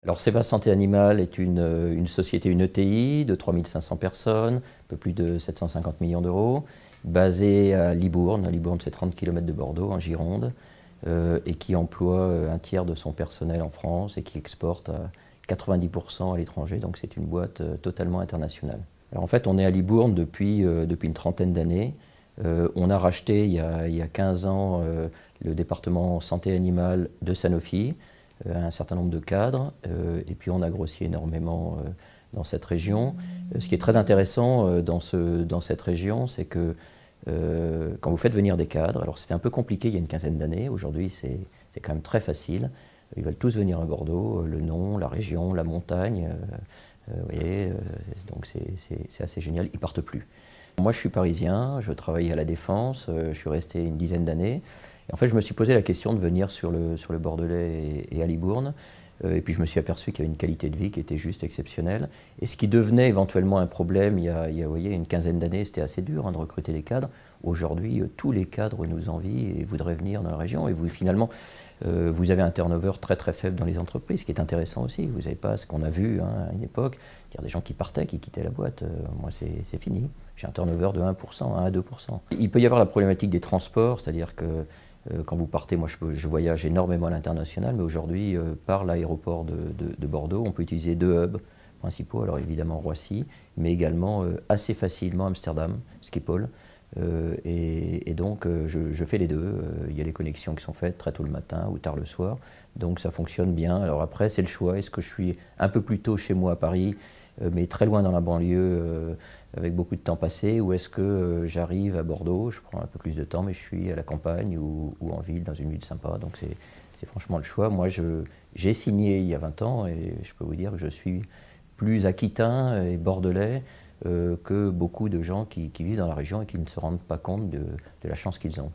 Alors Ceva Santé Animale est une société, une ETI de 3500 personnes, un peu plus de 750 millions d'euros, basée à Libourne. Libourne, c'est 30 km de Bordeaux, en Gironde, et qui emploie un tiers de son personnel en France et qui exporte à 90% à l'étranger. Donc c'est une boîte totalement internationale. Alors en fait, on est à Libourne depuis une trentaine d'années. On a racheté il y a 15 ans le département santé animale de Sanofi, un certain nombre de cadres, et puis on a grossi énormément dans cette région. Ce qui est très intéressant dans cette région, c'est que quand vous faites venir des cadres, alors c'était un peu compliqué il y a une quinzaine d'années, aujourd'hui c'est quand même très facile, ils veulent tous venir à Bordeaux, le nom, la région, la montagne, vous voyez, donc c'est assez génial, ils partent plus. Moi je suis parisien, je travaille à la Défense, je suis resté une dizaine d'années. Et en fait, je me suis posé la question de venir sur le Bordelais et à Libourne. Et puis je me suis aperçu qu'il y avait une qualité de vie qui était juste exceptionnelle. Et ce qui devenait éventuellement un problème vous voyez, une quinzaine d'années, c'était assez dur de recruter des cadres. Aujourd'hui, tous les cadres nous envient et voudraient venir dans la région. Et vous, finalement, vous avez un turnover très très faible dans les entreprises, ce qui est intéressant aussi. Vous n'avez pas ce qu'on a vu à une époque, c'est-à-dire des gens qui partaient, qui quittaient la boîte. Moi, c'est fini. J'ai un turnover de 1%, 1 à 2%. Il peut y avoir la problématique des transports, c'est-à-dire que quand vous partez, moi je voyage énormément à l'international, mais aujourd'hui, par l'aéroport de Bordeaux, on peut utiliser deux hubs principaux, alors évidemment Roissy, mais également assez facilement Amsterdam, Schiphol. Et donc je fais les deux. Il y a les connexions qui sont faites très tôt le matin ou tard le soir, donc ça fonctionne bien. Alors après, c'est le choix. Est-ce que je suis un peu plus tôt chez moi à Paris, mais très loin dans la banlieue, avec beaucoup de temps passé, ou est-ce que j'arrive à Bordeaux, je prends un peu plus de temps, mais je suis à la campagne ou en ville, dans une ville sympa. Donc c'est franchement le choix. Moi, j'ai signé il y a 20 ans et je peux vous dire que je suis plus aquitain et bordelais que beaucoup de gens qui vivent dans la région et qui ne se rendent pas compte de la chance qu'ils ont.